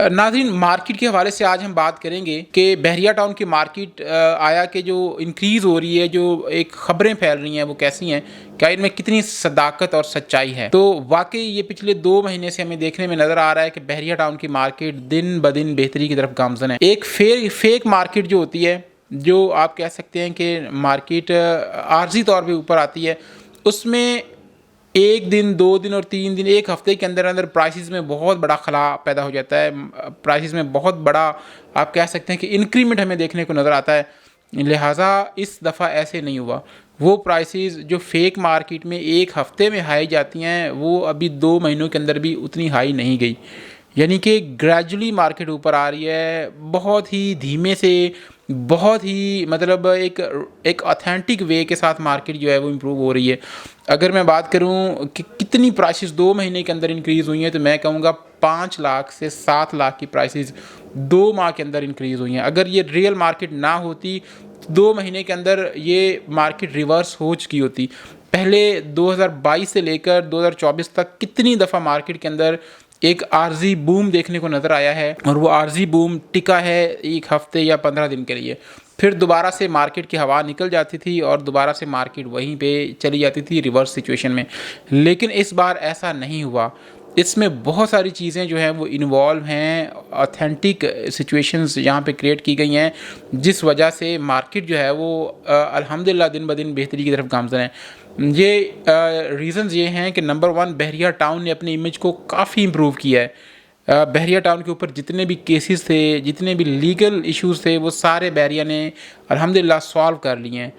नाज़रीन, मार्केट के हवाले से आज हम बात करेंगे कि बहरिया टाउन की मार्केट आया कि जो इंक्रीज़ हो रही है, जो एक ख़बरें फैल रही हैं वो कैसी हैं, क्या इनमें कितनी सदाकत और सच्चाई है। तो वाकई ये पिछले 2 महीने से हमें देखने में नज़र आ रहा है कि बहरिया टाउन की मार्केट दिन ब दिन बेहतरी की तरफ गामज़न है। एक फेक मार्केट जो होती है, जो आप कह सकते हैं कि मार्केट आर्जी तौर पर ऊपर आती है, उसमें 1 दिन, 2 दिन और 3 दिन, 1 हफ्ते के अंदर अंदर प्राइसेस में बहुत बड़ा खला पैदा हो जाता है। प्राइसेस में बहुत बड़ा आप कह सकते हैं कि इंक्रीमेंट हमें देखने को नज़र आता है। लिहाजा इस दफ़ा ऐसे नहीं हुआ। वो प्राइसेस जो फेक मार्केट में 1 हफ्ते में हाई जाती हैं, वो अभी 2 महीनों के अंदर भी उतनी हाई नहीं गई। यानी कि ग्रेजुअली मार्केट ऊपर आ रही है, बहुत ही धीमे से, बहुत ही मतलब एक ऑथेंटिक वे के साथ मार्केट जो है वो इम्प्रूव हो रही है। अगर मैं बात करूं कि कितनी प्राइसेस 2 महीने के अंदर इंक्रीज़ हुई हैं, तो मैं कहूँगा 5 लाख से 7 लाख की प्राइसेस 2 माह के अंदर इंक्रीज़ हुई हैं। अगर ये रियल मार्केट ना होती तो 2 महीने के अंदर ये मार्केट रिवर्स हो चुकी होती। पहले 2022 से लेकर 2024 तक कितनी दफ़ा मार्केट के अंदर एक आर्जी बूम देखने को नज़र आया है, और वो आर्जी बूम टिका है 1 हफ्ते या 15 दिन के लिए। फिर दोबारा से मार्केट की हवा निकल जाती थी और दोबारा से मार्केट वहीं पे चली जाती थी रिवर्स सिचुएशन में। लेकिन इस बार ऐसा नहीं हुआ। इसमें बहुत सारी चीज़ें जो हैं वो इन्वॉल्व हैं, ऑथेंटिक सिचुएशंस यहाँ पे क्रिएट की गई हैं, जिस वजह से मार्केट जो है वो अल्हम्दुलिल्लाह दिन ब दिन बेहतरी की तरफ गामज़न है। ये रीज़न्स ये हैं कि नंबर 1, बहरिया टाउन ने अपनी इमेज को काफ़ी इम्प्रूव किया है। बहरिया टाउन के ऊपर जितने भी केसेस थे, जितने भी लीगल इश्यूज़ थे, वो सारे बहरिया ने अल्हम्दुलिल्लाह सॉल्व कर लिए हैं।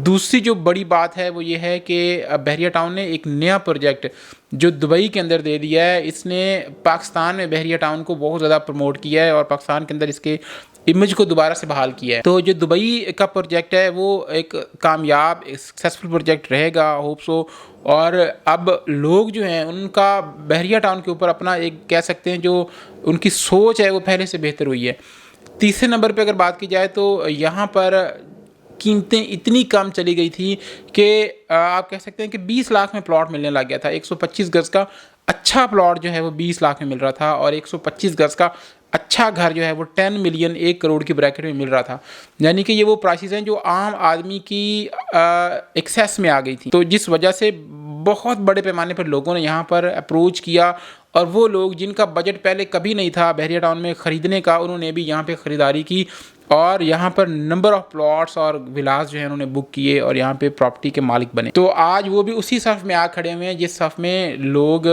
दूसरी जो बड़ी बात है वो ये है कि बहरिया टाउन ने एक नया प्रोजेक्ट जो दुबई के अंदर दे दिया है। इसने पाकिस्तान में बहरिया टाउन को बहुत ज़्यादा प्रमोट किया है और पाकिस्तान के अंदर इसके इमेज को दोबारा से बहाल किया है। तो जो दुबई का प्रोजेक्ट है वो एक कामयाब सक्सेसफुल प्रोजेक्ट रहेगा, होप सो। और अब लोग जो हैं उनका बहरिया टाउन के ऊपर अपना एक कह सकते हैं जो उनकी सोच है वो पहले से बेहतर हुई है। तीसरे नंबर पे अगर बात की जाए तो यहाँ पर कीमतें इतनी कम चली गई थी कि आप कह सकते हैं कि 20 लाख में प्लॉट मिलने लग गया था। 125 गज़ का अच्छा प्लॉट जो है वो 20 लाख में मिल रहा था, और 125 गज़ का अच्छा घर जो है वो 10 मिलियन 1 करोड़ की ब्रैकेट में मिल रहा था। यानी कि ये वो प्राइसेस हैं जो आम आदमी की एक्सेस में आ गई थी। तो जिस वजह से बहुत बड़े पैमाने पर लोगों ने यहाँ पर अप्रोच किया, और वो लोग जिनका बजट पहले कभी नहीं था बहरिया टाउन में ख़रीदने का, उन्होंने भी यहाँ पे ख़रीदारी की और यहाँ पर नंबर ऑफ़ प्लॉट्स और विलास जो है उन्होंने बुक किए और यहाँ पे प्रॉपर्टी के मालिक बने। तो आज वो भी उसी सफ़ में आ खड़े हुए हैं जिस सफ़ में लोग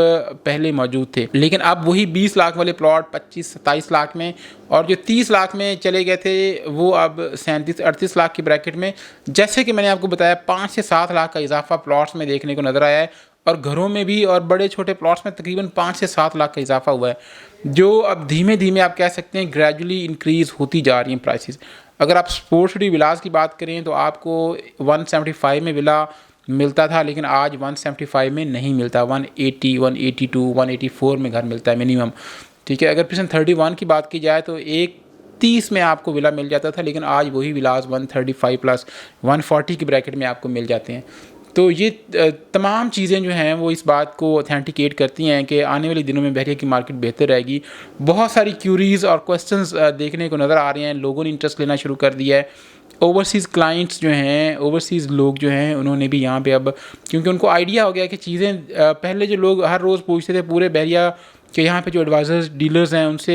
पहले मौजूद थे। लेकिन अब वही 20 लाख वाले प्लॉट 25-27 लाख में, और जो 30 लाख में चले गए थे वो अब 37-38 लाख की ब्रैकेट में। जैसे कि मैंने आपको बताया 5 से 7 लाख का इजाफा प्लॉट्स में देखने को नज़र आया है, और घरों में भी, और बड़े छोटे प्लॉट्स में तकरीबन 5 से 7 लाख का इजाफा हुआ है, जो अब धीमे धीमे आप कह सकते हैं ग्रेजुअली इंक्रीज़ होती जा रही हैं प्राइसेस। अगर आप स्पोर्ट्स सिटी विलास की बात करें तो आपको 175 में विला मिलता था, लेकिन आज 175 में नहीं मिलता। 180, 182, 184 में घर मिलता है मिनिमम। ठीक है, अगर प्रिजन 31 की बात की जाए तो 130 में आपको विला मिल जाता था, लेकिन आज वही विलास 135 प्लस 140 की ब्रैकेट में आपको मिल जाते हैं। तो ये तमाम चीज़ें जो हैं वो इस बात को ऑथेंटिकेट करती हैं कि आने वाले दिनों में बहरिया की मार्केट बेहतर रहेगी। बहुत सारी क्यूरीज़ और क्वेश्चंस देखने को नज़र आ रहे हैं, लोगों ने इंटरेस्ट लेना शुरू कर दिया है। ओवरसीज़ क्लाइंट्स जो हैं, ओवरसीज़ लोग जो हैं, उन्होंने भी यहाँ पे अब, क्योंकि उनको आइडिया हो गया कि चीज़ें पहले जो लोग हर रोज़ पूछते थे पूरे बहरिया कि यहाँ पे जो एडवाइज़र्स डीलर्स हैं उनसे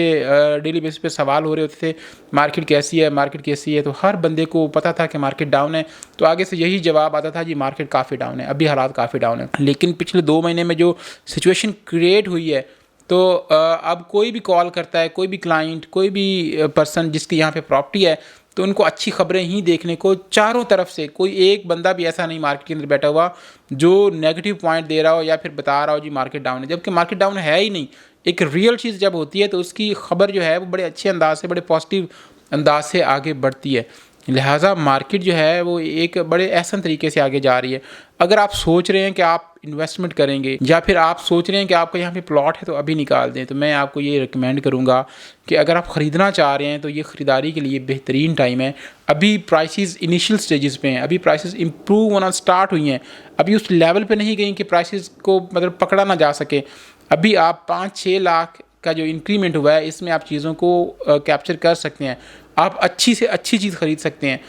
डेली बेसिस पे सवाल हो रहे होते थे, मार्केट कैसी है, मार्केट कैसी है। तो हर बंदे को पता था कि मार्केट डाउन है, तो आगे से यही जवाब आता था जी मार्केट काफ़ी डाउन है, अभी हालात काफ़ी डाउन है। लेकिन पिछले 2 महीने में जो सिचुएशन क्रिएट हुई है, तो अब कोई भी कॉल करता है, कोई भी क्लाइंट, कोई भी पर्सन जिसकी यहाँ पे प्रॉपर्टी है, तो उनको अच्छी खबरें ही देखने को चारों तरफ से, कोई एक बंदा भी ऐसा नहीं मार्केट के अंदर बैठा हुआ जो नेगेटिव पॉइंट दे रहा हो या फिर बता रहा हो जी मार्केट डाउन है, जबकि मार्केट डाउन है ही नहीं। एक रियल चीज़ जब होती है तो उसकी खबर जो है वो बड़े अच्छे अंदाज से, बड़े पॉजिटिव अंदाज से आगे बढ़ती है। लिहाजा मार्केट जो है वो एक बड़े एहसन तरीके से आगे जा रही है। अगर आप सोच रहे हैं कि आप इन्वेस्टमेंट करेंगे, या फिर आप सोच रहे हैं कि आपका यहाँ पे प्लॉट है तो अभी निकाल दें, तो मैं आपको ये रिकमेंड करूँगा कि अगर आप ख़रीदना चाह रहे हैं तो ये ख़रीदारी के लिए बेहतरीन टाइम है। अभी प्राइसेस इनिशियल स्टेजेस पे हैं, अभी प्राइसेस इंप्रूव होना स्टार्ट हुई हैं, अभी उस लेवल पे नहीं गई कि प्राइसेस को मतलब पकड़ा ना जा सके। अभी आप 5-6 लाख का जो इंक्रीमेंट हुआ है इसमें आप चीज़ों को कैप्चर कर सकते हैं, आप अच्छी से अच्छी चीज़ ख़रीद सकते हैं।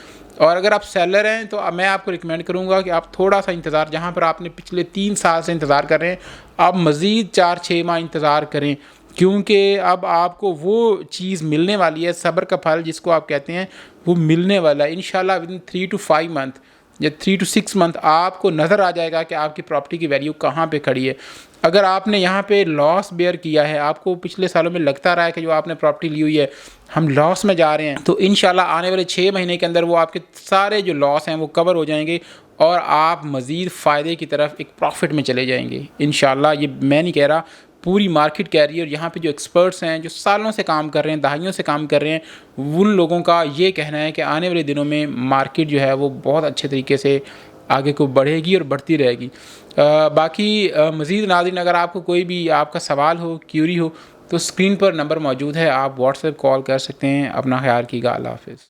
और अगर आप सेलर हैं तो मैं आपको रिकमेंड करूंगा कि आप थोड़ा सा इंतज़ार, जहां पर आपने पिछले 3 साल से इंतज़ार कर रहे हैं, आप मज़ीद 4-6 माह इंतज़ार करें, क्योंकि अब आपको वो चीज़ मिलने वाली है, सब्र का फल जिसको आप कहते हैं, वो मिलने वाला है इंशाल्लाह। विदिन 3 to 5 मंथ या 3 to 6 मंथ आपको नज़र आ जाएगा कि आपकी प्रॉपर्टी की वैल्यू कहाँ पे खड़ी है। अगर आपने यहाँ पे लॉस बेयर किया है, आपको पिछले सालों में लगता रहा है कि जो आपने प्रॉपर्टी ली हुई है हम लॉस में जा रहे हैं, तो इंशाल्लाह आने वाले 6 महीने के अंदर वो आपके सारे जो लॉस हैं वो कवर हो जाएंगे और आप मज़ीद फ़ायदे की तरफ एक प्रॉफिट में चले जाएंगे इंशाल्लाह। ये मैं नहीं कह रहा, पूरी मार्केट कह रही है। और यहाँ पे जो एक्सपर्ट्स हैं, जो सालों से काम कर रहे हैं, दहाइयों से काम कर रहे हैं, उन लोगों का ये कहना है कि आने वाले दिनों में मार्केट जो है वो बहुत अच्छे तरीके से आगे को बढ़ेगी और बढ़ती रहेगी। बाकी मज़ीद नाज़रीन, अगर आपको कोई भी आपका सवाल हो, क्यूरी हो, तो स्क्रीन पर नंबर मौजूद है, आप व्हाट्सएप कॉल कर सकते हैं। अपना ख्याल कीजिएगा। अल्लाह हाफ़िज़।